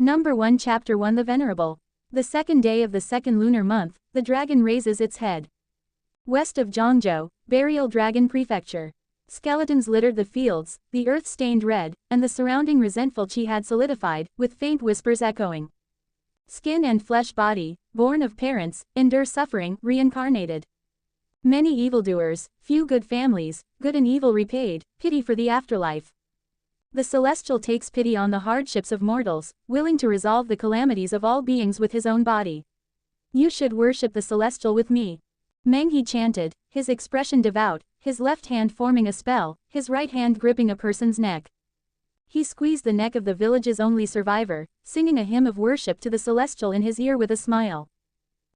Number 1 Chapter 1 The Venerable. The second day of the second lunar month, the dragon raises its head. West of Zhangzhou, Burial Dragon Prefecture. Skeletons littered the fields, the earth stained red, and the surrounding resentful qi had solidified, with faint whispers echoing. Skin and flesh body, born of parents, endure suffering, reincarnated. Many evildoers, few good families, good and evil repaid, pity for the afterlife. The Celestial takes pity on the hardships of mortals, willing to resolve the calamities of all beings with his own body. You should worship the Celestial with me. Menghi chanted, his expression devout, his left hand forming a spell, his right hand gripping a person's neck. He squeezed the neck of the village's only survivor, singing a hymn of worship to the Celestial in his ear with a smile.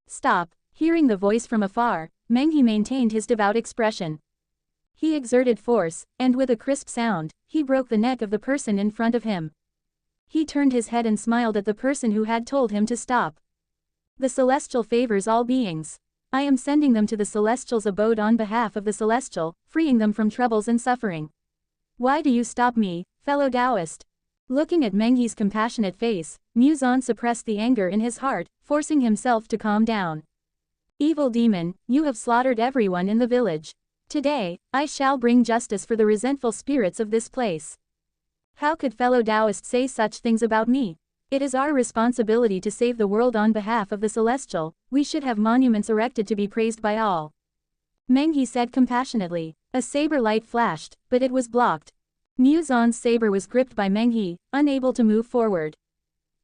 Stop. Hearing the voice from afar, Menghi maintained his devout expression. He exerted force, and with a crisp sound, he broke the neck of the person in front of him. He turned his head and smiled at the person who had told him to stop. The Celestial favors all beings. I am sending them to the Celestial's abode on behalf of the Celestial, freeing them from troubles and suffering. Why do you stop me, fellow Taoist? Looking at Menghi's compassionate face, Muzan suppressed the anger in his heart, forcing himself to calm down. Evil demon, you have slaughtered everyone in the village. Today, I shall bring justice for the resentful spirits of this place. How could fellow Taoists say such things about me? It is our responsibility to save the world on behalf of the Celestial, we should have monuments erected to be praised by all. Menghi said compassionately. A saber light flashed, but it was blocked. Muzan's saber was gripped by Menghi, unable to move forward.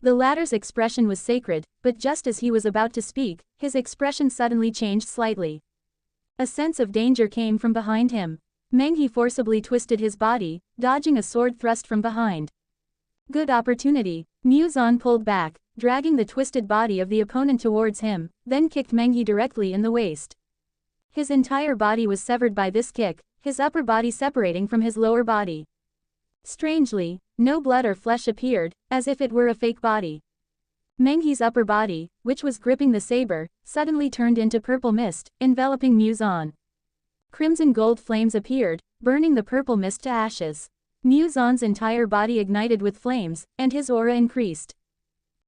The latter's expression was sacred, but just as he was about to speak, his expression suddenly changed slightly. A sense of danger came from behind him. Menghi forcibly twisted his body, dodging a sword thrust from behind. Good opportunity. Muzan pulled back, dragging the twisted body of the opponent towards him, then kicked Menghi directly in the waist. His entire body was severed by this kick, his upper body separating from his lower body. Strangely, no blood or flesh appeared, as if it were a fake body. Menghi's upper body, which was gripping the saber, suddenly turned into purple mist, enveloping Muzan. Crimson gold flames appeared, burning the purple mist to ashes. Muzan's entire body ignited with flames, and his aura increased.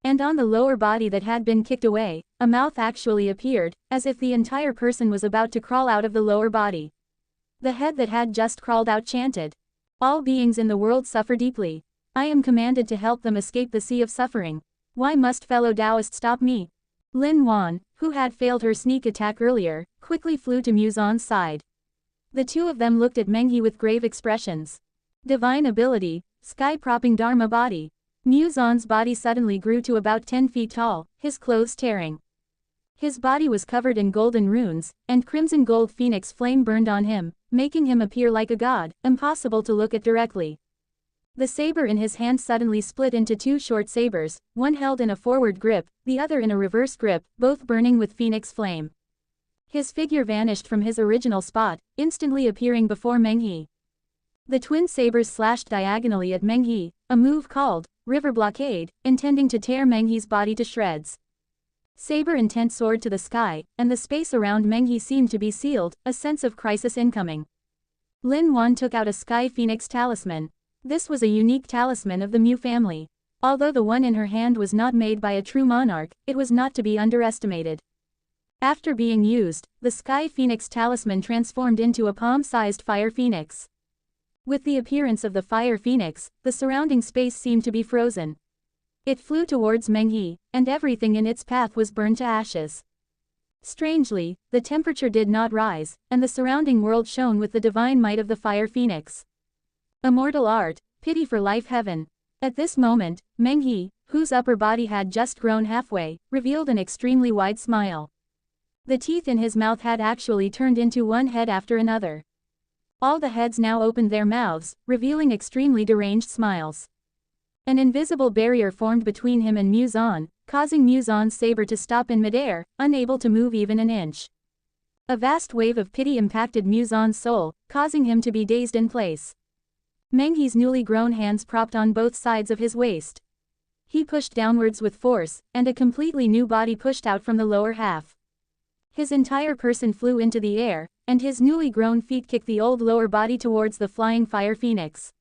And on the lower body that had been kicked away, a mouth actually appeared, as if the entire person was about to crawl out of the lower body. The head that had just crawled out chanted. All beings in the world suffer deeply. I am commanded to help them escape the sea of suffering. Why must fellow Taoist stop me? Lin Wan, who had failed her sneak attack earlier, quickly flew to Muzan's side. The two of them looked at Menghi with grave expressions. Divine ability, sky-propping Dharma body. Muzan's body suddenly grew to about 10 feet tall, his clothes tearing. His body was covered in golden runes, and crimson gold phoenix flame burned on him, making him appear like a god, impossible to look at directly. The saber in his hand suddenly split into two short sabers, one held in a forward grip, the other in a reverse grip, both burning with phoenix flame. His figure vanished from his original spot, instantly appearing before Menghi. The twin sabers slashed diagonally at Menghi, a move called River Blockade, intending to tear Menghi's body to shreds. Saber intent soared to the sky, and the space around Menghi seemed to be sealed, a sense of crisis incoming. Lin Wan took out a Sky Phoenix talisman. This was a unique talisman of the Mu family. Although the one in her hand was not made by a true monarch, it was not to be underestimated. After being used, the Sky Phoenix talisman transformed into a palm-sized fire phoenix. With the appearance of the fire phoenix, the surrounding space seemed to be frozen. It flew towards Menghi, and everything in its path was burned to ashes. Strangely, the temperature did not rise, and the surrounding world shone with the divine might of the fire phoenix. Immortal art, pity for life heaven. At this moment, Menghi, whose upper body had just grown halfway, revealed an extremely wide smile. The teeth in his mouth had actually turned into one head after another. All the heads now opened their mouths, revealing extremely deranged smiles. An invisible barrier formed between him and Muzan, causing Muzan's saber to stop in midair, unable to move even an inch. A vast wave of pity impacted Muzan's soul, causing him to be dazed in place. Menghi's newly grown hands propped on both sides of his waist. He pushed downwards with force, and a completely new body pushed out from the lower half. His entire person flew into the air, and his newly grown feet kicked the old lower body towards the flying fire phoenix.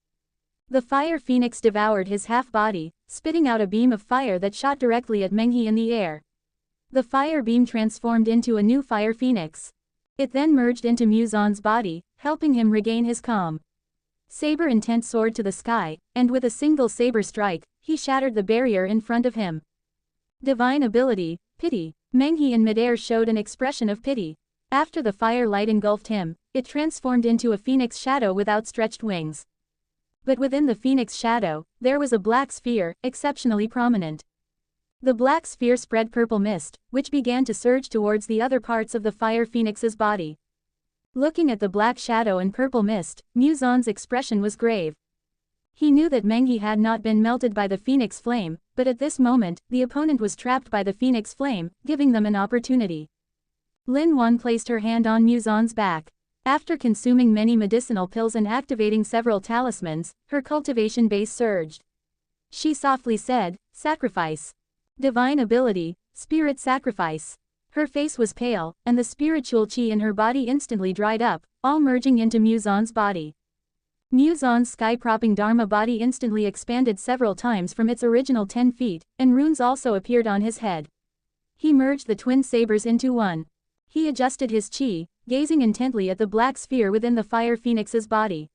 The fire phoenix devoured his half-body, spitting out a beam of fire that shot directly at Menghi in the air. The fire beam transformed into a new fire phoenix. It then merged into Muzan's body, helping him regain his calm. Saber Intent soared to the sky, and with a single saber strike, he shattered the barrier in front of him. Divine ability, pity. Menghi in midair showed an expression of pity. After the fire light engulfed him, it transformed into a phoenix shadow with outstretched wings. But within the phoenix shadow, there was a black sphere, exceptionally prominent. The black sphere spread purple mist, which began to surge towards the other parts of the fire phoenix's body. Looking at the black shadow and purple mist, Muzan's expression was grave. He knew that Menghi had not been melted by the phoenix flame, but at this moment, the opponent was trapped by the phoenix flame, giving them an opportunity. Lin Wan placed her hand on Muzan's back. After consuming many medicinal pills and activating several talismans, her cultivation base surged. She softly said, "Sacrifice. Divine ability, spirit sacrifice." Her face was pale, and the spiritual chi in her body instantly dried up, all merging into Muzan's body. Muzan's sky-propping Dharma body instantly expanded several times from its original 10 feet, and runes also appeared on his head. He merged the twin sabers into one. He adjusted his chi, gazing intently at the black sphere within the fire phoenix's body.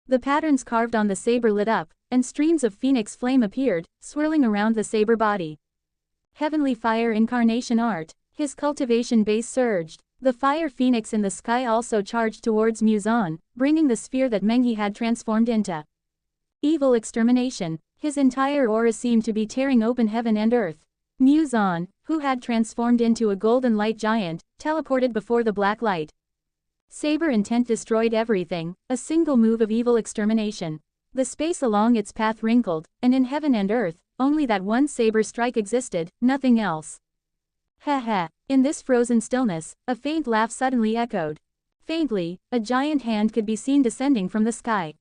The patterns carved on the saber lit up, and streams of phoenix flame appeared, swirling around the saber body. Heavenly fire incarnation art. His cultivation base surged. The fire phoenix in the sky also charged towards Muzan, bringing the sphere that Menghi had transformed into. Evil extermination. His entire aura seemed to be tearing open heaven and earth. Muzan, who had transformed into a golden light giant, teleported before the black light. Saber Intent destroyed everything, a single move of evil extermination. The space along its path wrinkled, and in heaven and earth, only that one saber strike existed, nothing else. Ha ha. In this frozen stillness, a faint laugh suddenly echoed. Faintly, a giant hand could be seen descending from the sky.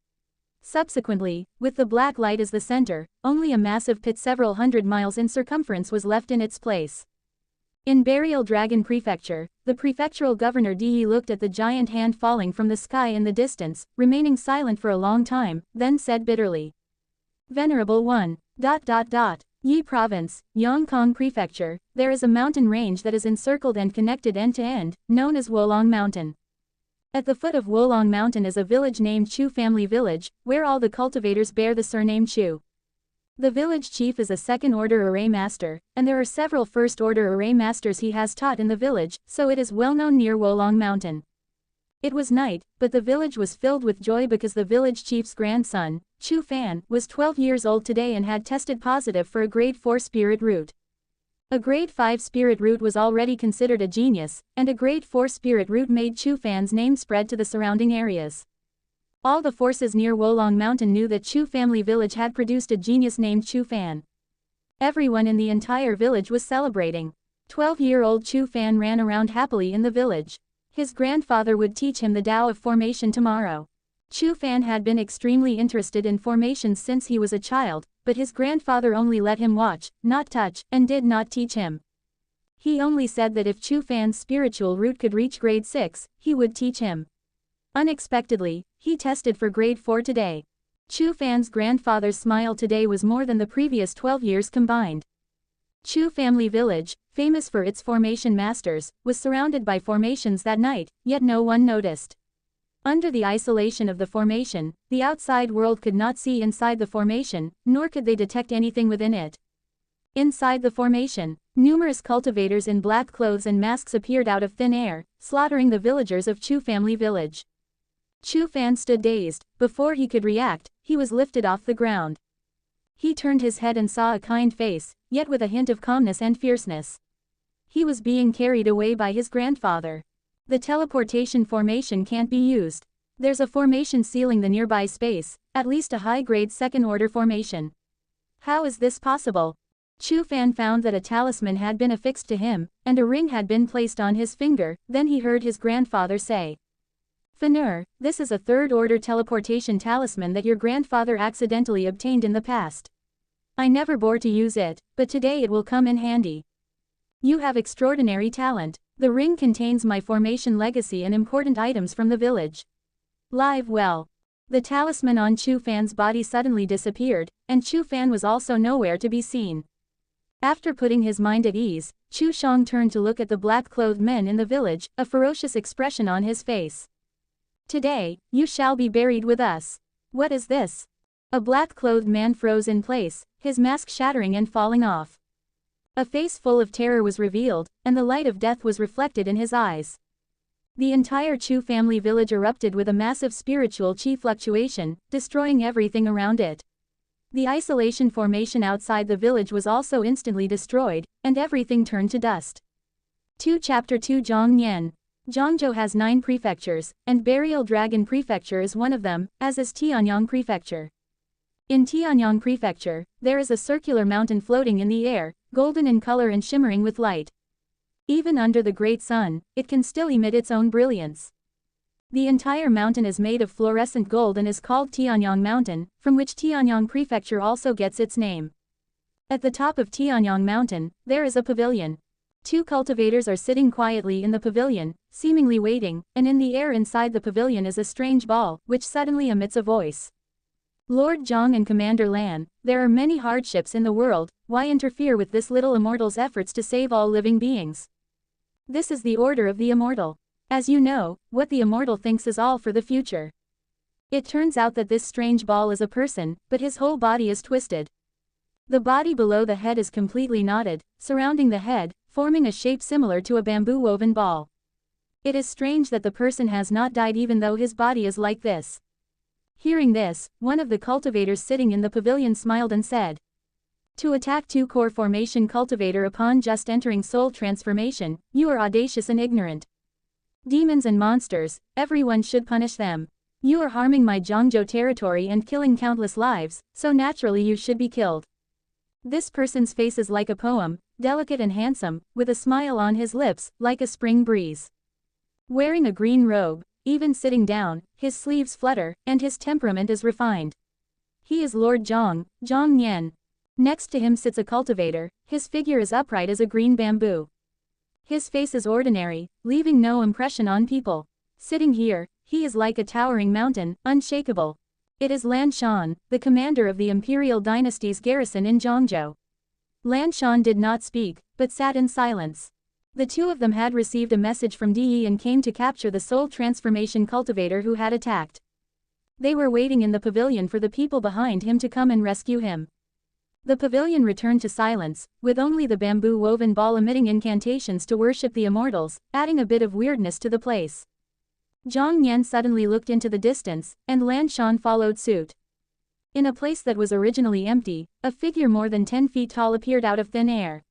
Subsequently, with the black light as the center, only a massive pit several hundred miles in circumference was left in its place. In Burial Dragon Prefecture, the prefectural governor Di looked at the giant hand falling from the sky in the distance, remaining silent for a long time, then said bitterly. Venerable One. Yi Province, Yongkong Prefecture, there is a mountain range that is encircled and connected end to end, known as Wolong Mountain. At the foot of Wolong Mountain is a village named Chu Family Village, where all the cultivators bear the surname Chu. The village chief is a second-order array master, and there are several first-order array masters he has taught in the village, so it is well known near Wolong Mountain. It was night, but the village was filled with joy because the village chief's grandson, Chu Fan, was 12 years old today and had tested positive for a grade 4 spirit root. A grade 5 spirit root was already considered a genius, and a grade 4 spirit root made Chu Fan's name spread to the surrounding areas. All the forces near Wolong Mountain knew that Chu Family Village had produced a genius named Chu Fan. Everyone in the entire village was celebrating. 12-year-old Chu Fan ran around happily in the village. His grandfather would teach him the Tao of formation tomorrow. Chu Fan had been extremely interested in formations since he was a child, but his grandfather only let him watch, not touch, and did not teach him. He only said that if Chu Fan's spiritual root could reach grade 6, he would teach him. Unexpectedly, he tested for grade 4 today. Chu Fan's grandfather's smile today was more than the previous 12 years combined. Chu Family Village, famous for its formation masters, was surrounded by formations that night, yet no one noticed. Under the isolation of the formation, the outside world could not see inside the formation, nor could they detect anything within it. Inside the formation, numerous cultivators in black clothes and masks appeared out of thin air, slaughtering the villagers of Chu Family Village. Chu Fan stood dazed. Before he could react, he was lifted off the ground. He turned his head and saw a kind face, yet with a hint of calmness and fierceness. He was being carried away by his grandfather. The teleportation formation can't be used. There's a formation sealing the nearby space, at least a high-grade second-order formation. How is this possible? Chu Fan found that a talisman had been affixed to him, and a ring had been placed on his finger, then he heard his grandfather say. Fanur, this is a third-order teleportation talisman that your grandfather accidentally obtained in the past. I never bore to use it, but today it will come in handy. You have extraordinary talent. The ring contains my formation legacy and important items from the village. Live well. The talisman on Chu Fan's body suddenly disappeared, and Chu Fan was also nowhere to be seen. After putting his mind at ease, Chu Shang turned to look at the black-clothed men in the village, a ferocious expression on his face. "Today, you shall be buried with us." "What is this?" A black-clothed man froze in place, his mask shattering and falling off. A face full of terror was revealed, and the light of death was reflected in his eyes. The entire Chu family village erupted with a massive spiritual chi fluctuation, destroying everything around it. The isolation formation outside the village was also instantly destroyed, and everything turned to dust. Chapter 2 Zhongnian. Zhongzhou has 9 prefectures, and Burial Dragon Prefecture is one of them, as is Tianyang Prefecture. In Tianyang Prefecture, there is a circular mountain floating in the air, golden in color and shimmering with light. Even under the great sun, it can still emit its own brilliance. The entire mountain is made of fluorescent gold and is called Tianyang Mountain, from which Tianyang Prefecture also gets its name. At the top of Tianyang Mountain, there is a pavilion. 2 cultivators are sitting quietly in the pavilion, seemingly waiting, and in the air inside the pavilion is a strange ball, which suddenly emits a voice. "Lord Zhang and Commander Lan, there are many hardships in the world, why interfere with this little immortal's efforts to save all living beings? This is the order of the immortal. As you know, what the immortal thinks is all for the future." It turns out that this strange ball is a person, but his whole body is twisted. The body below the head is completely knotted, surrounding the head, forming a shape similar to a bamboo-woven ball. It is strange that the person has not died even though his body is like this. Hearing this, one of the cultivators sitting in the pavilion smiled and said, "To attack 2 core formation cultivator upon just entering soul transformation, you are audacious and ignorant. Demons and monsters, everyone should punish them. You are harming my Zhongzhou territory and killing countless lives, so naturally you should be killed." This person's face is like a poem, delicate and handsome, with a smile on his lips, like a spring breeze. Wearing a green robe, even sitting down, his sleeves flutter, and his temperament is refined. He is Lord Zhang, Zhang Nian. Next to him sits a cultivator, his figure is upright as a green bamboo. His face is ordinary, leaving no impression on people. Sitting here, he is like a towering mountain, unshakable. It is Lan Shan, the commander of the imperial dynasty's garrison in Zhongzhou. Lan Shan did not speak, but sat in silence. The 2 of them had received a message from De and came to capture the soul transformation cultivator who had attacked. They were waiting in the pavilion for the people behind him to come and rescue him. The pavilion returned to silence, with only the bamboo-woven ball emitting incantations to worship the immortals, adding a bit of weirdness to the place. Zhang Nian suddenly looked into the distance, and Lan Shan followed suit. In a place that was originally empty, a figure more than 10 feet tall appeared out of thin air.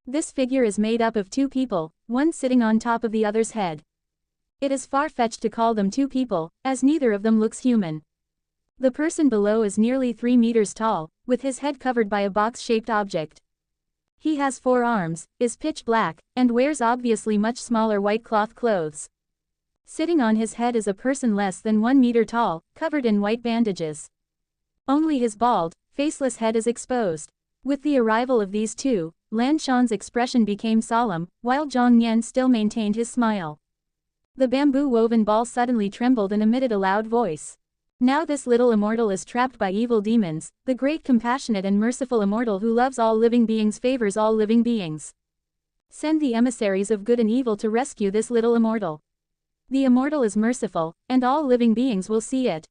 This figure is made up of 2 people, one sitting on top of the other's head. It is far-fetched to call them 2 people, as neither of them looks human. The person below is nearly 3 meters tall, with his head covered by a box-shaped object. He has 4 arms, is pitch black, and wears obviously much smaller white cloth clothes. Sitting on his head is a person less than 1 meter tall, covered in white bandages. Only his bald, faceless head is exposed. With the arrival of these 2, Lan Shan's expression became solemn, while Zhang Nian still maintained his smile. The bamboo-woven ball suddenly trembled and emitted a loud voice. Now this little immortal is trapped by evil demons, the great compassionate and merciful immortal who loves all living beings favors all living beings. Send the emissaries of good and evil to rescue this little immortal. The immortal is merciful, and all living beings will see it.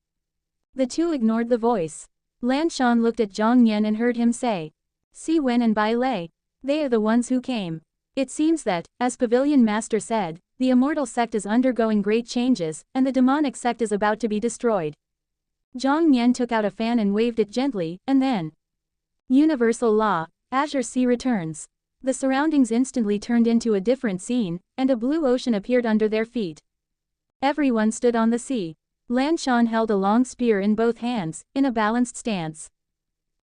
The 2 ignored the voice. Lan Shan looked at Zhang Nian and heard him say, "Si Wen and Bai Lei. They are the ones who came." It seems that, as Pavilion Master said, the immortal sect is undergoing great changes, and the demonic sect is about to be destroyed. Zhang Nian took out a fan and waved it gently, and then, "Universal law, Azure Sea returns." The surroundings instantly turned into a different scene, and a blue ocean appeared under their feet. Everyone stood on the sea. Lan Shan held a long spear in both hands, in a balanced stance.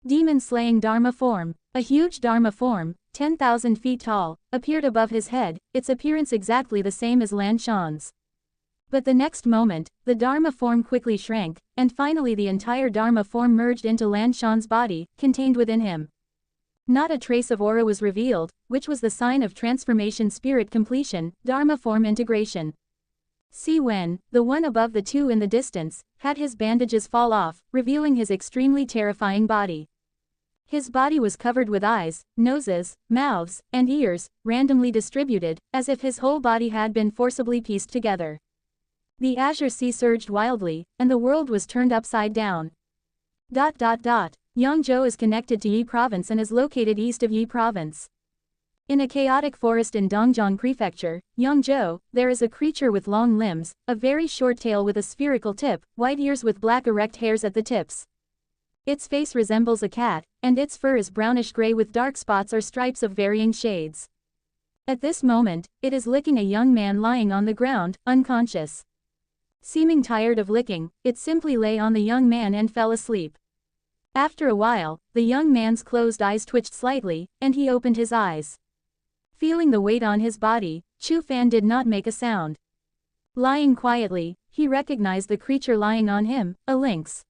Demon-slaying Dharma form. A huge Dharma form, 10,000 feet tall, appeared above his head, its appearance exactly the same as Lan Shan's. But the next moment, the Dharma form quickly shrank, and finally the entire Dharma form merged into Lan Shan's body, contained within him. Not a trace of aura was revealed, which was the sign of transformation spirit completion, Dharma form integration. See Wen, the one above the two in the distance, had his bandages fall off, revealing his extremely terrifying body. His body was covered with eyes, noses, mouths, and ears, randomly distributed, as if his whole body had been forcibly pieced together. The azure sea surged wildly, and the world was turned upside down. Yangzhou is connected to Yi Province and is located east of Yi Province. In a chaotic forest in Dongjiang Prefecture, Yangzhou, there is a creature with long limbs, a very short tail with a spherical tip, white ears with black erect hairs at the tips. Its face resembles a cat, and its fur is brownish-gray with dark spots or stripes of varying shades. At this moment, it is licking a young man lying on the ground, unconscious. Seeming tired of licking, it simply lay on the young man and fell asleep. After a while, the young man's closed eyes twitched slightly, and he opened his eyes. Feeling the weight on his body, Chu Fan did not make a sound. Lying quietly, he recognized the creature lying on him, a lynx.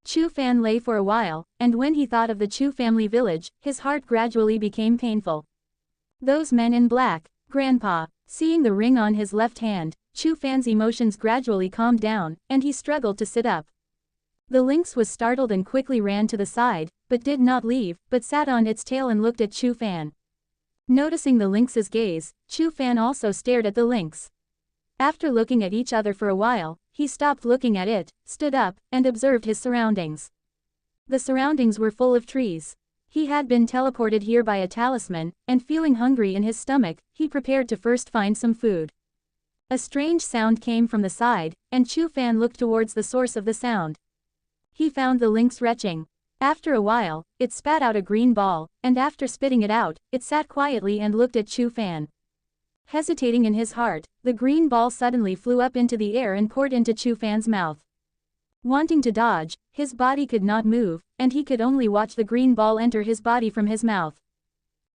Chu Fan lay for a while, and when he thought of the Chu family village, his heart gradually became painful. Those men in black, Grandpa. Seeing the ring on his left hand, Chu Fan's emotions gradually calmed down, and he struggled to sit up. The lynx was startled and quickly ran to the side, but did not leave, but sat on its tail and looked at Chu Fan. Noticing the lynx's gaze, Chu Fan also stared at the lynx. After looking at each other for a while, he stopped looking at it, stood up, and observed his surroundings. The surroundings were full of trees. He had been teleported here by a talisman, and feeling hungry in his stomach, he prepared to first find some food. A strange sound came from the side, and Chu Fan looked towards the source of the sound. He found the lynx retching. After a while, it spat out a green ball, and after spitting it out, it sat quietly and looked at Chu Fan. Hesitating in his heart, the green ball suddenly flew up into the air and poured into Chu Fan's mouth. Wanting to dodge, his body could not move, and he could only watch the green ball enter his body from his mouth.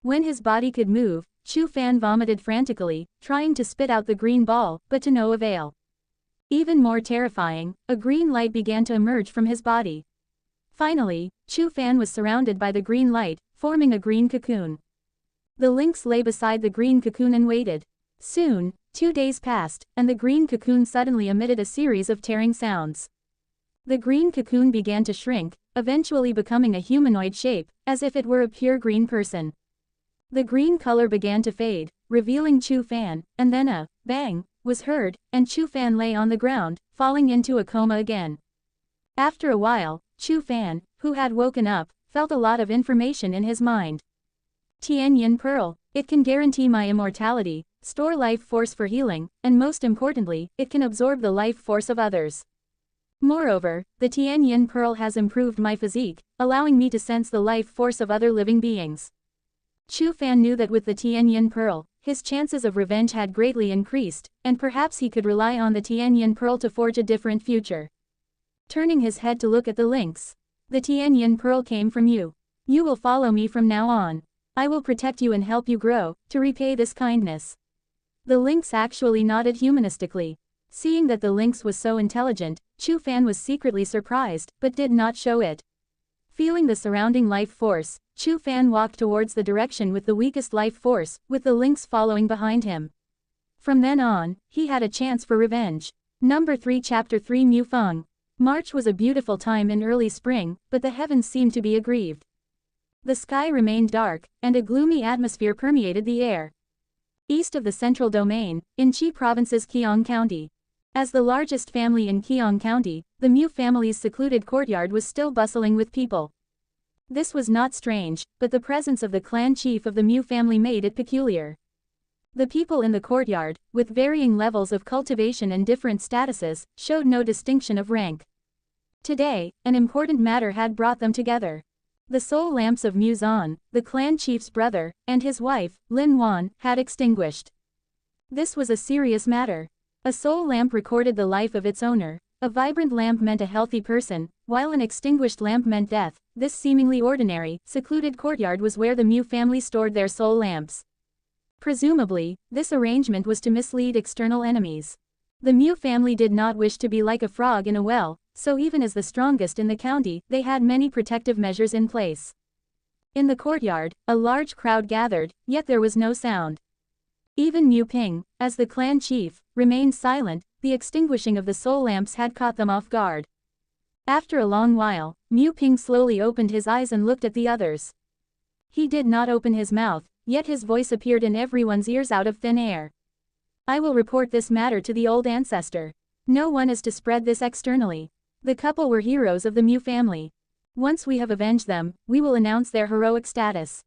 When his body could move, Chu Fan vomited frantically, trying to spit out the green ball, but to no avail. Even more terrifying, a green light began to emerge from his body. Finally, Chu Fan was surrounded by the green light, forming a green cocoon. The lynx lay beside the green cocoon and waited. Soon, 2 days passed, and the green cocoon suddenly emitted a series of tearing sounds. The green cocoon began to shrink, eventually becoming a humanoid shape, as if it were a pure green person. The green color began to fade, revealing Chu Fan, and then a bang was heard, and Chu Fan lay on the ground, falling into a coma again. After a while, Chu Fan, who had woken up, felt a lot of information in his mind. Tianyin Pearl. It can guarantee my immortality, store life force for healing, and most importantly, it can absorb the life force of others. Moreover, the Tianyin Pearl has improved my physique, allowing me to sense the life force of other living beings. Chu Fan knew that with the Tianyin Pearl, his chances of revenge had greatly increased, and perhaps he could rely on the Tianyin Pearl to forge a different future. Turning his head to look at the lynx. The Tianyin Pearl came from you. You will follow me from now on. I will protect you and help you grow, to repay this kindness. The lynx actually nodded humanistically. Seeing that the lynx was so intelligent, Chu Fan was secretly surprised, but did not show it. Feeling the surrounding life force, Chu Fan walked towards the direction with the weakest life force, with the lynx following behind him. From then on, he had a chance for revenge. Number 3 Chapter 3 Mufeng. March was a beautiful time in early spring, but the heavens seemed to be aggrieved. The sky remained dark, and a gloomy atmosphere permeated the air. East of the central domain, in Qi Province's Qiang County. As the largest family in Qiang County, the Mu family's secluded courtyard was still bustling with people. This was not strange, but the presence of the clan chief of the Mu family made it peculiar. The people in the courtyard, with varying levels of cultivation and different statuses, showed no distinction of rank. Today, an important matter had brought them together. The soul lamps of Mu Zan, the clan chief's brother, and his wife, Lin Wan, had extinguished. This was a serious matter. A soul lamp recorded the life of its owner. A vibrant lamp meant a healthy person, while an extinguished lamp meant death. This seemingly ordinary, secluded courtyard was where the Mu family stored their soul lamps. Presumably, this arrangement was to mislead external enemies. The Mu family did not wish to be like a frog in a well, so even as the strongest in the county, they had many protective measures in place. In the courtyard, a large crowd gathered, yet there was no sound. Even Mu Ping, as the clan chief, remained silent, the extinguishing of the soul lamps had caught them off guard. After a long while, Mu Ping slowly opened his eyes and looked at the others. He did not open his mouth, yet his voice appeared in everyone's ears out of thin air. I will report this matter to the old ancestor. No one is to spread this externally. The couple were heroes of the Mu family. Once we have avenged them, we will announce their heroic status.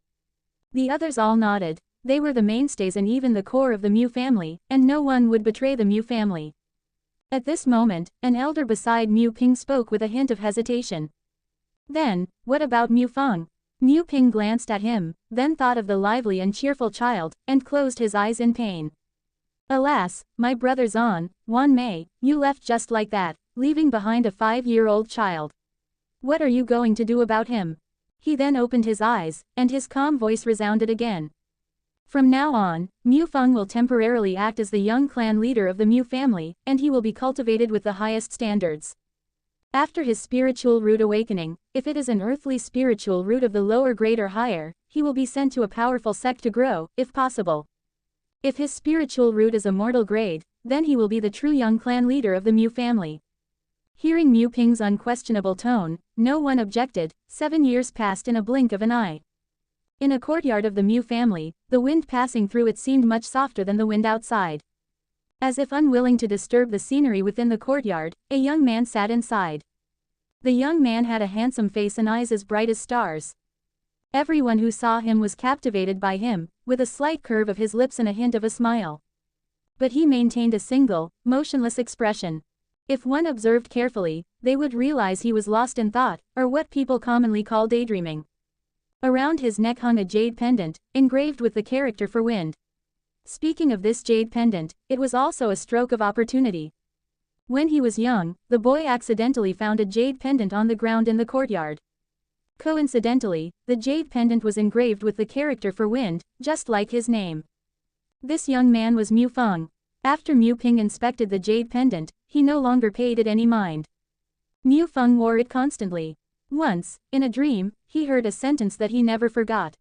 The others all nodded. They were the mainstays and even the core of the Mu family, and no one would betray the Mu family. At this moment, an elder beside Mu Ping spoke with a hint of hesitation. Then, what about Mu Feng? Mu Ping glanced at him, then thought of the lively and cheerful child, and closed his eyes in pain. Alas, my brother Zan, Wan Mei, you left just like that, leaving behind a 5-year-old child. What are you going to do about him? He then opened his eyes, and his calm voice resounded again. From now on, Mu Feng will temporarily act as the young clan leader of the Mu family, and he will be cultivated with the highest standards. After his spiritual root awakening, if it is an earthly spiritual root of the lower grade or higher, he will be sent to a powerful sect to grow, if possible. If his spiritual root is a mortal grade, then he will be the true young clan leader of the Mu family. Hearing Mu Ping's unquestionable tone, no one objected. 7 years passed in a blink of an eye. In a courtyard of the Mu family, the wind passing through it seemed much softer than the wind outside. As if unwilling to disturb the scenery within the courtyard, a young man sat inside. The young man had a handsome face and eyes as bright as stars. Everyone who saw him was captivated by him, with a slight curve of his lips and a hint of a smile. But he maintained a single, motionless expression. If one observed carefully, they would realize he was lost in thought, or what people commonly call daydreaming. Around his neck hung a jade pendant, engraved with the character for wind. Speaking of this jade pendant, it was also a stroke of opportunity. When he was young, the boy accidentally found a jade pendant on the ground in the courtyard. Coincidentally, the jade pendant was engraved with the character for wind, just like his name. This young man was Mu Feng. After Mu Ping inspected the jade pendant, he no longer paid it any mind. Mu Feng wore it constantly. Once, in a dream, he heard a sentence that he never forgot.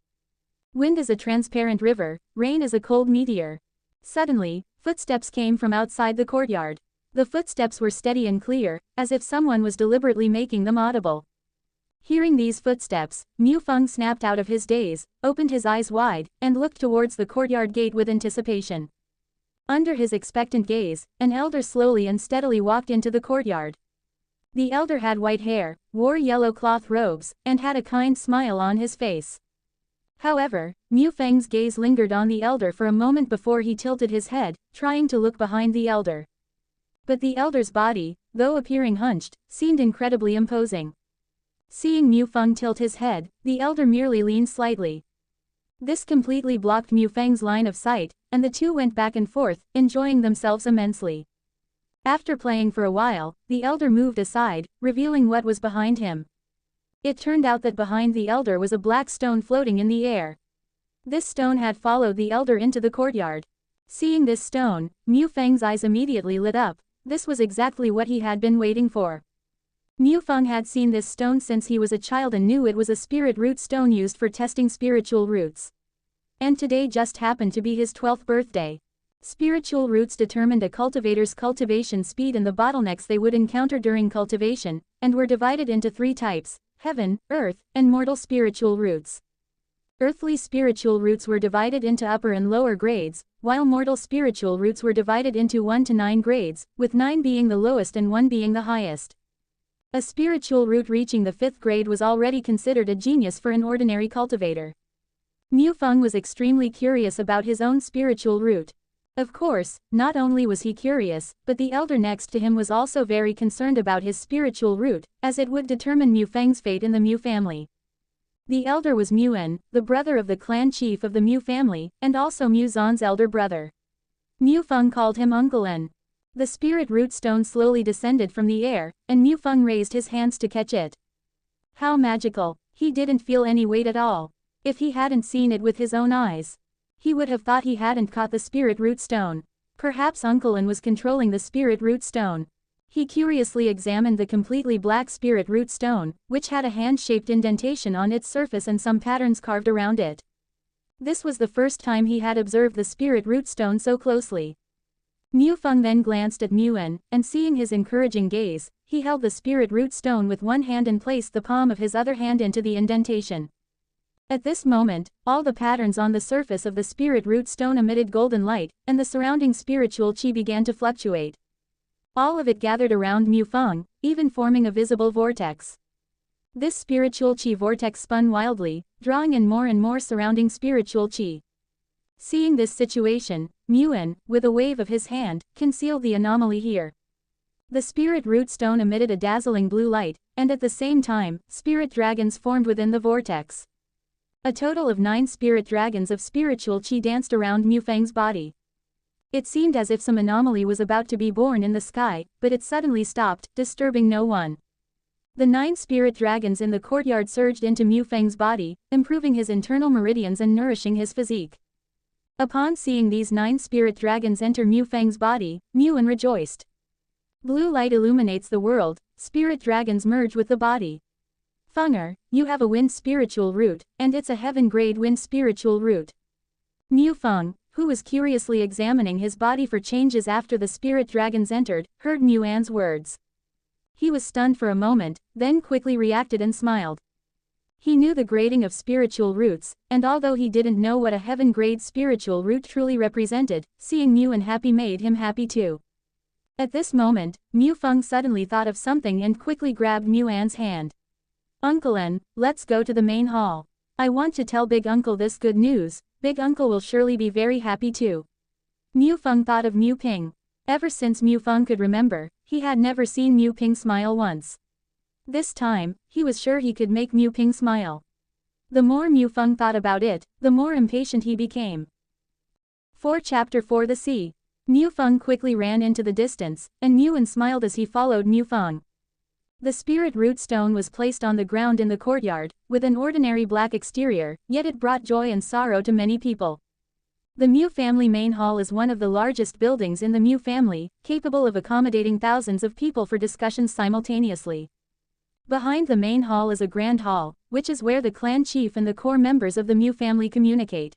Wind is a transparent river, rain is a cold meteor. Suddenly, footsteps came from outside the courtyard. The footsteps were steady and clear, as if someone was deliberately making them audible. Hearing these footsteps, Mu Feng snapped out of his daze, opened his eyes wide, and looked towards the courtyard gate with anticipation. Under his expectant gaze, an elder slowly and steadily walked into the courtyard. The elder had white hair, wore yellow cloth robes, and had a kind smile on his face. However, Mu Feng's gaze lingered on the elder for a moment before he tilted his head, trying to look behind the elder. But the elder's body, though appearing hunched, seemed incredibly imposing. Seeing Mu Feng tilt his head, the elder merely leaned slightly. This completely blocked Mu Feng's line of sight, and the two went back and forth, enjoying themselves immensely. After playing for a while, the elder moved aside, revealing what was behind him. It turned out that behind the elder was a black stone floating in the air. This stone had followed the elder into the courtyard. Seeing this stone, Mu Feng's eyes immediately lit up. This was exactly what he had been waiting for. Mu Feng had seen this stone since he was a child and knew it was a spirit root stone used for testing spiritual roots. And today just happened to be his 12th birthday. Spiritual roots determined a cultivator's cultivation speed and the bottlenecks they would encounter during cultivation, and were divided into 3 types: heaven, earth, and mortal spiritual roots. Earthly spiritual roots were divided into upper and lower grades, while mortal spiritual roots were divided into 1 to 9 grades, with 9 being the lowest and 1 being the highest. A spiritual root reaching the 5th grade was already considered a genius for an ordinary cultivator. Mu Feng was extremely curious about his own spiritual root. Of course, not only was he curious, but the elder next to him was also very concerned about his spiritual root, as it would determine Mu Feng's fate in the Mu family. The elder was Mu En, the brother of the clan chief of the Mu family, and also Mu Zan's elder brother. Mu Feng called him Uncle En. The spirit root stone slowly descended from the air, and Mu Feng raised his hands to catch it. How magical! He didn't feel any weight at all. If he hadn't seen it with his own eyes, he would have thought he hadn't caught the spirit root stone. Perhaps Uncle En was controlling the spirit root stone. He curiously examined the completely black spirit root stone, which had a hand-shaped indentation on its surface and some patterns carved around it. This was the first time he had observed the spirit root stone so closely. Mu Feng then glanced at Muan, and seeing his encouraging gaze, he held the spirit root stone with one hand and placed the palm of his other hand into the indentation. At this moment, all the patterns on the surface of the spirit root stone emitted golden light, and the surrounding spiritual qi began to fluctuate. All of it gathered around Mu Feng, even forming a visible vortex. This spiritual qi vortex spun wildly, drawing in more and more surrounding spiritual qi. Seeing this situation, Muan, with a wave of his hand, concealed the anomaly here. The spirit root stone emitted a dazzling blue light, and at the same time, spirit dragons formed within the vortex. A total of 9 spirit dragons of spiritual qi danced around Mu Feng's body. It seemed as if some anomaly was about to be born in the sky, but it suddenly stopped, disturbing no one. The 9 spirit dragons in the courtyard surged into Mu Feng's body, improving his internal meridians and nourishing his physique. Upon seeing these 9 spirit dragons enter Mu Feng's body, Muan rejoiced. Blue light illuminates the world, spirit dragons merge with the body. Fenger, you have a wind spiritual root, and it's a heaven-grade wind spiritual root. Mu Feng, who was curiously examining his body for changes after the spirit dragons entered, heard Muan's words. He was stunned for a moment, then quickly reacted and smiled. He knew the grading of spiritual roots, and although he didn't know what a heaven-grade spiritual root truly represented, seeing Muan happy made him happy too. At this moment, Mu Feng suddenly thought of something and quickly grabbed Muan's hand. Uncle N, let's go to the main hall. I want to tell Big Uncle this good news. Big Uncle will surely be very happy too. Mu Feng thought of Mu Ping. Ever since Mu Feng could remember, he had never seen Mu Ping smile once. This time, he was sure he could make Mu Ping smile. The more Mu Feng thought about it, the more impatient he became. Chapter 4 The Sea. Mu Feng quickly ran into the distance, and Muan smiled as he followed Mu Feng. The spirit root stone was placed on the ground in the courtyard, with an ordinary black exterior, yet it brought joy and sorrow to many people. The Mu family main hall is one of the largest buildings in the Mu family, capable of accommodating thousands of people for discussions simultaneously. Behind the main hall is a grand hall, which is where the clan chief and the core members of the Mu family communicate.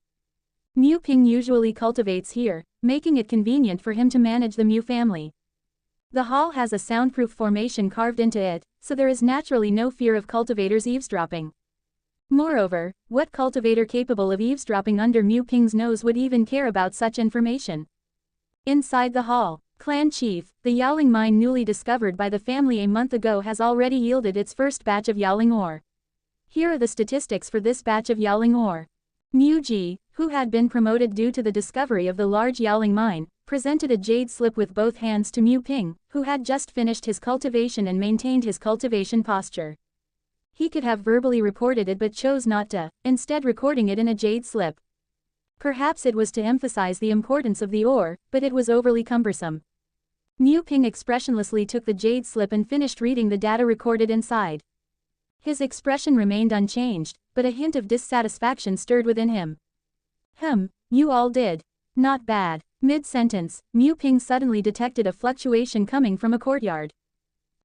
Mu Ping usually cultivates here, making it convenient for him to manage the Mu family. The hall has a soundproof formation carved into it, so there is naturally no fear of cultivators eavesdropping. Moreover, what cultivator capable of eavesdropping under Mu Ping's nose would even care about such information? Inside the hall, Clan Chief, the Yaoling mine newly discovered by the family a month ago has already yielded its first batch of Yaoling ore. Here are the statistics for this batch of Yaoling ore. Mu Ji, who had been promoted due to the discovery of the large Yaoling mine, presented a jade slip with both hands to Mu Ping, who had just finished his cultivation and maintained his cultivation posture. He could have verbally reported it but chose not to, instead recording it in a jade slip. Perhaps it was to emphasize the importance of the ore, but it was overly cumbersome. Mu Ping expressionlessly took the jade slip and finished reading the data recorded inside. His expression remained unchanged, but a hint of dissatisfaction stirred within him. You all did. Not bad. Mid-sentence, Mu Ping suddenly detected a fluctuation coming from a courtyard.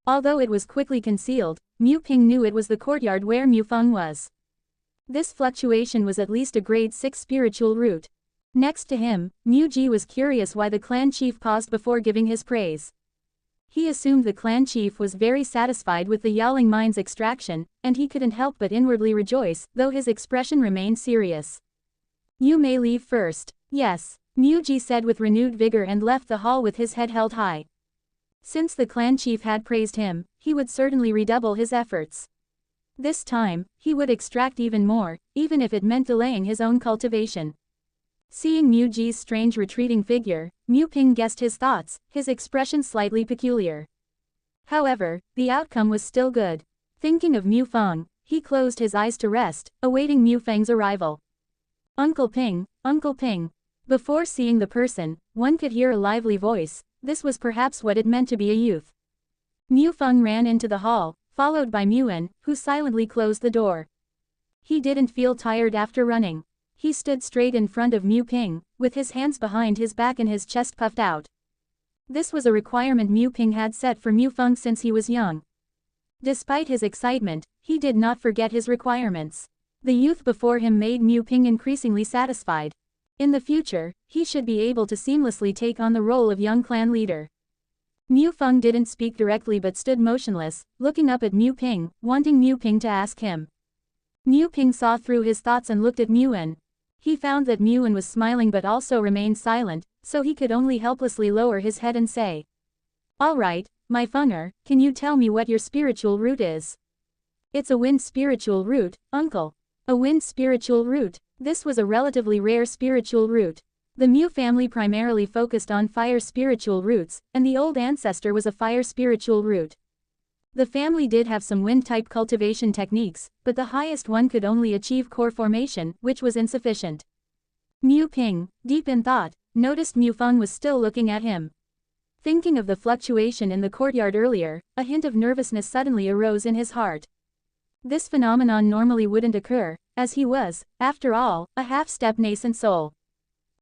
Although it was quickly concealed, Mu Ping knew it was the courtyard where Mu Feng was. This fluctuation was at least a grade 6 spiritual root. Next to him, Mu Ji was curious why the clan chief paused before giving his praise. He assumed the clan chief was very satisfied with the Yaoling mine's extraction, and he couldn't help but inwardly rejoice, though his expression remained serious. You may leave first. Yes, Mu Ji said with renewed vigor and left the hall with his head held high. Since the clan chief had praised him, he would certainly redouble his efforts. This time, he would extract even more, even if it meant delaying his own cultivation. Seeing Mu Ji's strange retreating figure, Mu Ping guessed his thoughts, his expression slightly peculiar. However, the outcome was still good. Thinking of Mu Feng, he closed his eyes to rest, awaiting Mu Feng's arrival. Uncle Ping, Uncle Ping. Before seeing the person, one could hear a lively voice. This was perhaps what it meant to be a youth. Mu Feng ran into the hall, followed by Muan, who silently closed the door. He didn't feel tired after running. He stood straight in front of Mu Ping, with his hands behind his back and his chest puffed out. This was a requirement Mu Ping had set for Mu Feng since he was young. Despite his excitement, he did not forget his requirements. The youth before him made Mu Ping increasingly satisfied. In the future, he should be able to seamlessly take on the role of young clan leader. Mu Feng didn't speak directly but stood motionless, looking up at Mu Ping, wanting Mu Ping to ask him. Mu Ping saw through his thoughts and looked at Muan. He found that Muan was smiling but also remained silent, so he could only helplessly lower his head and say, "Alright, my Fenger, can you tell me what your spiritual root is?" "It's a wind spiritual root, uncle." A wind spiritual root. This was a relatively rare spiritual root. The Mu family primarily focused on fire spiritual roots, and the old ancestor was a fire spiritual root. The family did have some wind-type cultivation techniques, but the highest one could only achieve core formation, which was insufficient. Mu Ping, deep in thought, noticed Mu Feng was still looking at him. Thinking of the fluctuation in the courtyard earlier, a hint of nervousness suddenly arose in his heart. This phenomenon normally wouldn't occur, as he was, after all, a half-step nascent soul.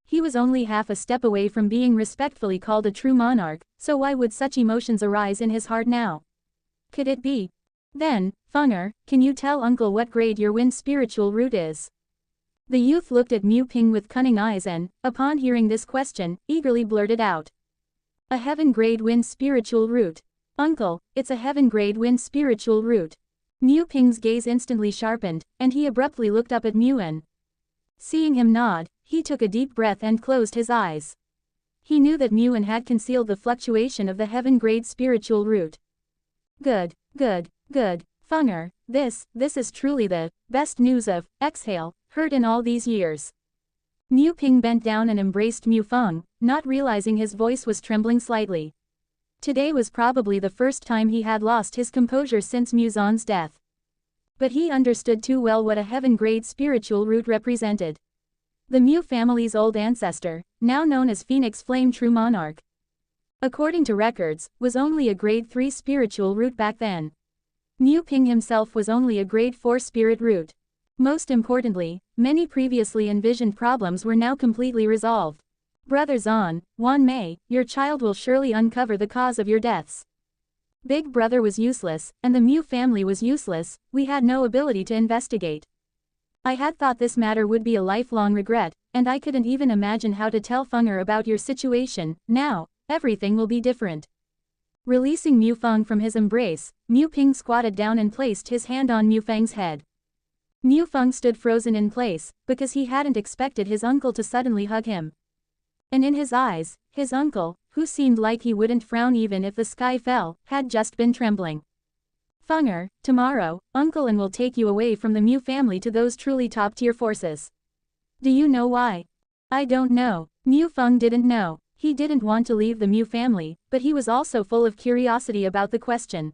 He was only half a step away from being respectfully called a true monarch, so why would such emotions arise in his heart now? Could it be? Then, Fenger, can you tell uncle what grade your wind spiritual root is? The youth looked at Mu Ping with cunning eyes and, upon hearing this question, eagerly blurted out. A heaven grade wind spiritual root. Uncle, it's a heaven grade wind spiritual root. Mu Ping's gaze instantly sharpened, and he abruptly looked up at Muan. Seeing him nod, he took a deep breath and closed his eyes. He knew that Muan had concealed the fluctuation of the heaven grade spiritual root. Good, good, good, Fenger, this is truly the best news of exhale heard in all these years. Mu Ping bent down and embraced Mu Feng, not realizing his voice was trembling slightly. Today was probably the first time he had lost his composure since Mu Zan's death. But he understood too well what a heaven-grade spiritual root represented. The Mu family's old ancestor, now known as Phoenix Flame True Monarch, according to records, was only a grade 3 spiritual root back then. Mu Ping himself was only a grade 4 spirit root. Most importantly, many previously envisioned problems were now completely resolved. Brother Zan, Wan Mei, your child will surely uncover the cause of your deaths. Big brother was useless, and the Mu family was useless, we had no ability to investigate. I had thought this matter would be a lifelong regret, and I couldn't even imagine how to tell Fenger about your situation. Now, everything will be different. Releasing Mu Feng from his embrace, Mu Ping squatted down and placed his hand on Mu Feng's head. Mu Feng stood frozen in place, because he hadn't expected his uncle to suddenly hug him. And in his eyes, his uncle, who seemed like he wouldn't frown even if the sky fell, had just been trembling. Fenger, tomorrow, Uncle and will take you away from the Mu family to those truly top-tier forces. Do you know why? I don't know. Mu Feng didn't know. He didn't want to leave the Mu family, but he was also full of curiosity about the question.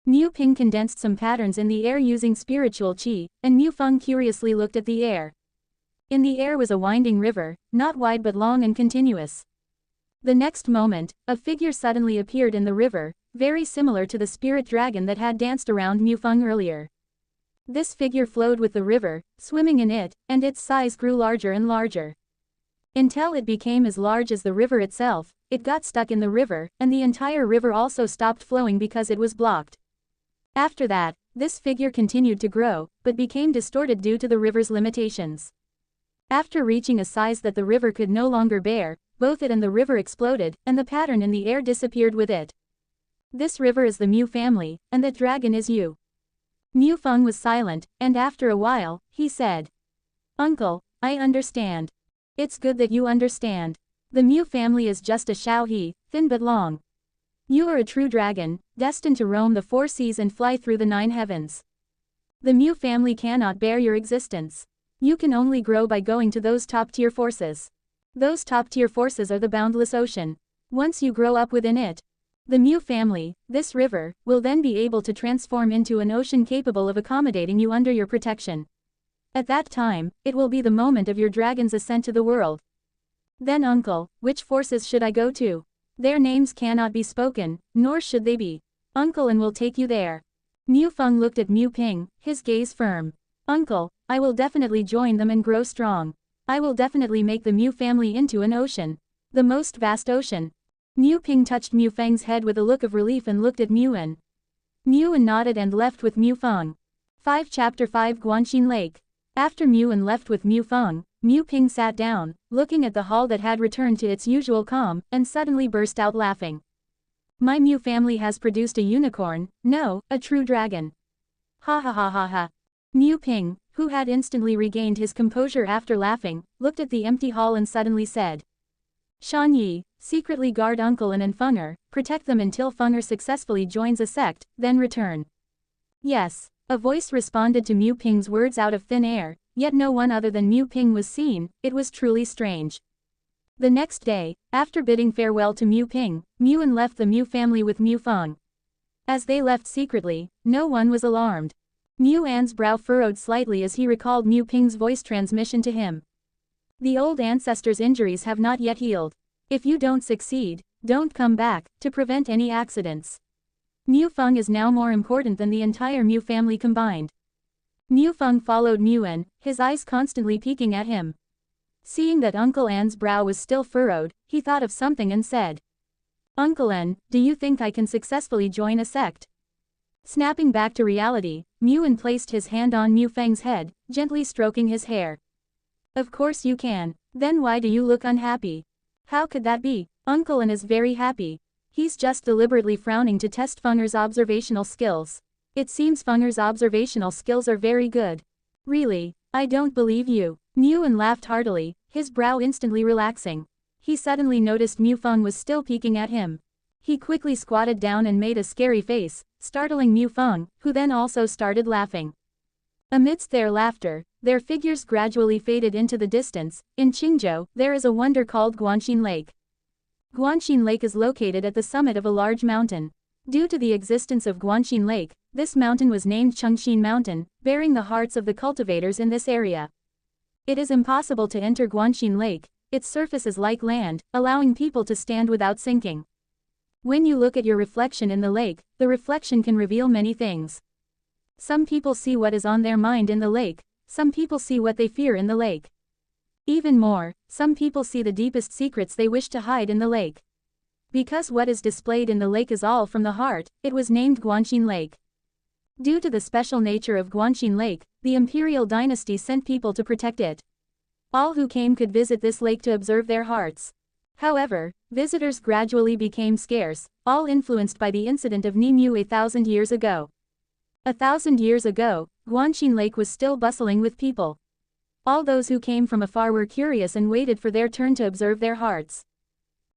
Mu Ping condensed some patterns in the air using spiritual qi, and Mu Feng curiously looked at the air. In the air was a winding river, not wide but long and continuous. The next moment, a figure suddenly appeared in the river, very similar to the spirit dragon that had danced around Mu Feng earlier. This figure flowed with the river, swimming in it, and its size grew larger and larger. Until it became as large as the river itself, it got stuck in the river, and the entire river also stopped flowing because it was blocked. After that, this figure continued to grow, but became distorted due to the river's limitations. After reaching a size that the river could no longer bear, both it and the river exploded, and the pattern in the air disappeared with it. This river is the Mu family, and that dragon is you. Mu Feng was silent, and after a while, he said, Uncle, I understand. It's good that you understand. The Mu family is just a Xiaohe, thin but long. You are a true dragon, destined to roam the 4 seas and fly through the 9 heavens. The Mu family cannot bear your existence. You can only grow by going to those top-tier forces. Those top-tier forces are the boundless ocean. Once you grow up within it, the Mu family, this river, will then be able to transform into an ocean capable of accommodating you under your protection. At that time, it will be the moment of your dragon's ascent to the world. Then uncle, which forces should I go to? Their names cannot be spoken, nor should they be. Uncle and will take you there. Mu Feng looked at Mu Ping, his gaze firm. Uncle, I will definitely join them and grow strong. I will definitely make the Mu family into an ocean. The most vast ocean. Mu Ping touched Mu Feng's head with a look of relief and looked at Muan. Muan nodded and left with Mu Feng. 5 Chapter 5 Guanxin Lake. After Muan left with Mu Feng, Mu Ping sat down, looking at the hall that had returned to its usual calm, and suddenly burst out laughing. My Mu family has produced a unicorn, no, a true dragon. Ha ha ha ha ha. Mu Ping, who had instantly regained his composure after laughing, looked at the empty hall and suddenly said. Shan Yi, secretly guard Uncle and Fenger, protect them until Fenger successfully joins a sect, then return. Yes. A voice responded to Mu Ping's words out of thin air, yet no one other than Mu Ping was seen. It was truly strange. The next day, after bidding farewell to Mu Ping, Muan left the Mu family with Mu Feng. As they left secretly, no one was alarmed. Mu An's brow furrowed slightly as he recalled Mu Ping's voice transmission to him. The old ancestor's injuries have not yet healed. If you don't succeed, don't come back, to prevent any accidents. Mu Feng is now more important than the entire Mu family combined. Mu Feng followed Muan, his eyes constantly peeking at him. Seeing that Uncle An's brow was still furrowed, he thought of something and said. Uncle An, do you think I can successfully join a sect? Snapping back to reality, Muan placed his hand on Mu Feng's head, gently stroking his hair. Of course you can. Then why do you look unhappy? How could that be? Uncle An is very happy. He's just deliberately frowning to test Fenger's observational skills. It seems Fenger's observational skills are very good. Really, I don't believe you. Muan laughed heartily, his brow instantly relaxing. He suddenly noticed Mu Feng was still peeking at him. He quickly squatted down and made a scary face, startling Mu Feng, who then also started laughing. Amidst their laughter, their figures gradually faded into the distance. In Qingzhou, there is a wonder called Guanxin Lake. Guanxin Lake is located at the summit of a large mountain. Due to the existence of Guanxin Lake, this mountain was named Chengxin Mountain, bearing the hearts of the cultivators in this area. It is impossible to enter Guanxin Lake. Its surface is like land, allowing people to stand without sinking. When you look at your reflection in the lake, the reflection can reveal many things. Some people see what is on their mind in the lake, some people see what they fear in the lake. Even more, some people see the deepest secrets they wish to hide in the lake. Because what is displayed in the lake is all from the heart, it was named Guanxin Lake. Due to the special nature of Guanxin Lake, the imperial dynasty sent people to protect it. All who came could visit this lake to observe their hearts. However, visitors gradually became scarce, all influenced by the incident of Nimue 1,000 years ago. 1,000 years ago, Guanxin Lake was still bustling with people. All those who came from afar were curious and waited for their turn to observe their hearts.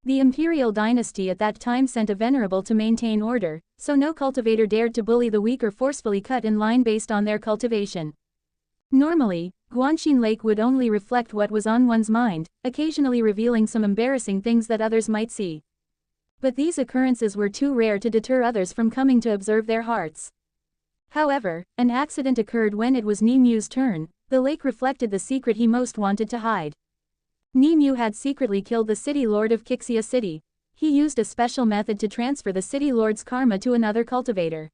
The imperial dynasty at that time sent a venerable to maintain order, so no cultivator dared to bully the weak or forcefully cut in line based on their cultivation. Normally, Guanxin Lake would only reflect what was on one's mind, occasionally revealing some embarrassing things that others might see. But these occurrences were too rare to deter others from coming to observe their hearts. However, an accident occurred when it was Nimue's turn. The lake reflected the secret he most wanted to hide. Nimue had secretly killed the city lord of Qixia City. He used a special method to transfer the city lord's karma to another cultivator.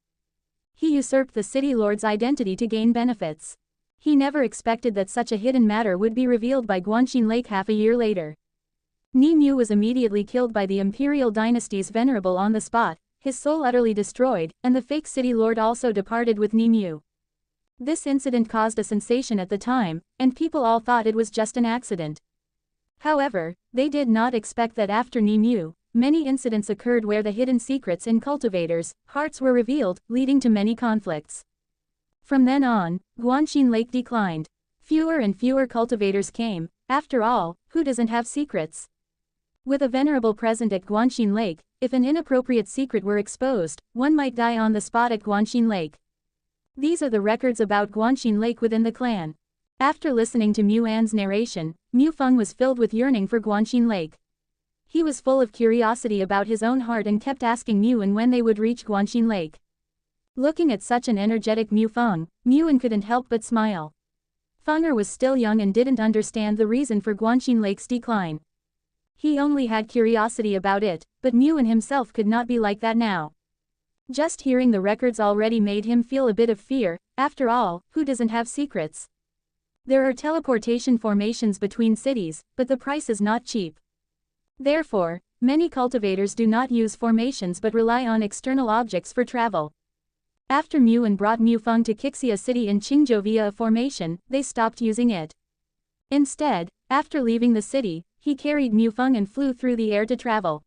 He usurped the city lord's identity to gain benefits. He never expected that such a hidden matter would be revealed by Guanxin Lake half a year later. Nimue was immediately killed by the imperial dynasty's venerable on the spot, his soul utterly destroyed, and the fake city lord also departed with Nimue. This incident caused a sensation at the time, and people all thought it was just an accident. However, they did not expect that after Nimue, many incidents occurred where the hidden secrets in cultivators' hearts were revealed, leading to many conflicts. From then on, Guanxin Lake declined. Fewer and fewer cultivators came. After all, who doesn't have secrets? With a venerable present at Guanxin Lake, if an inappropriate secret were exposed, one might die on the spot at Guanxin Lake. These are the records about Guanxin Lake within the clan. After listening to Mu An's narration, Mu Feng was filled with yearning for Guanxin Lake. He was full of curiosity about his own heart and kept asking Muan when they would reach Guanxin Lake. Looking at such an energetic Mu Feng, Muan couldn't help but smile. Fenger was still young and didn't understand the reason for Guanxin Lake's decline. He only had curiosity about it, but Muan himself could not be like that now. Just hearing the records already made him feel a bit of fear. After all, who doesn't have secrets? There are teleportation formations between cities, but the price is not cheap. Therefore, many cultivators do not use formations but rely on external objects for travel. After Muan brought Mu Feng to Qixia City in Qingzhou via a formation, they stopped using it. Instead, after leaving the city, he carried Mufeng and flew through the air to travel.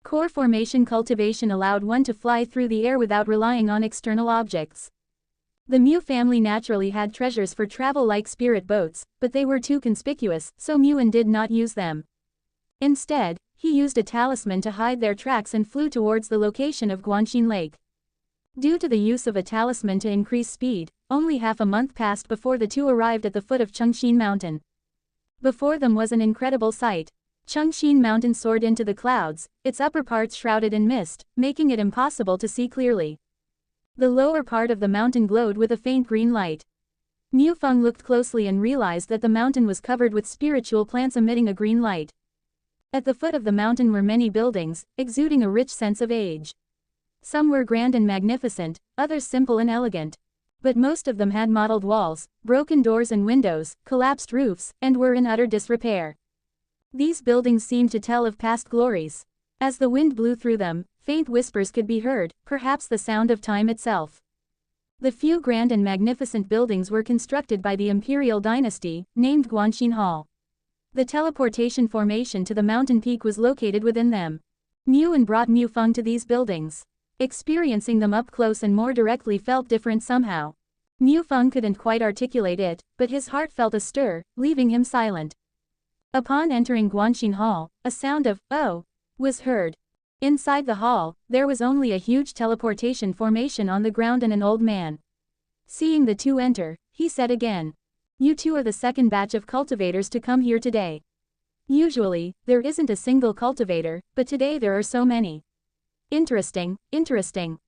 Core formation cultivation allowed one to fly through the air without relying on external objects. The Mu family naturally had treasures for travel like spirit boats, but they were too conspicuous, so Muan did not use them. Instead, he used a talisman to hide their tracks and flew towards the location of Guanxin Lake. Due to the use of a talisman to increase speed, only half a month passed before the two arrived at the foot of Chengxin Mountain. Before them was an incredible sight. Chengxin Mountain soared into the clouds, its upper parts shrouded in mist, making it impossible to see clearly. The lower part of the mountain glowed with a faint green light. Mufeng looked closely and realized that the mountain was covered with spiritual plants emitting a green light. At the foot of the mountain were many buildings, exuding a rich sense of age. Some were grand and magnificent, others simple and elegant. But most of them had mottled walls, broken doors and windows, collapsed roofs, and were in utter disrepair. These buildings seemed to tell of past glories. As the wind blew through them, faint whispers could be heard, perhaps the sound of time itself. The few grand and magnificent buildings were constructed by the imperial dynasty, named Guanxin Hall. The teleportation formation to the mountain peak was located within them. Muan brought Mufeng to these buildings. Experiencing them up close and more directly felt different somehow. Mufeng couldn't quite articulate it, but his heart felt a stir, leaving him silent. Upon entering Guanxin Hall, a sound of, "Oh," was heard. Inside the hall, there was only a huge teleportation formation on the ground and an old man. Seeing the two enter, he said again, "You two are the second batch of cultivators to come here today. Usually, there isn't a single cultivator, but today there are so many. Interesting, interesting."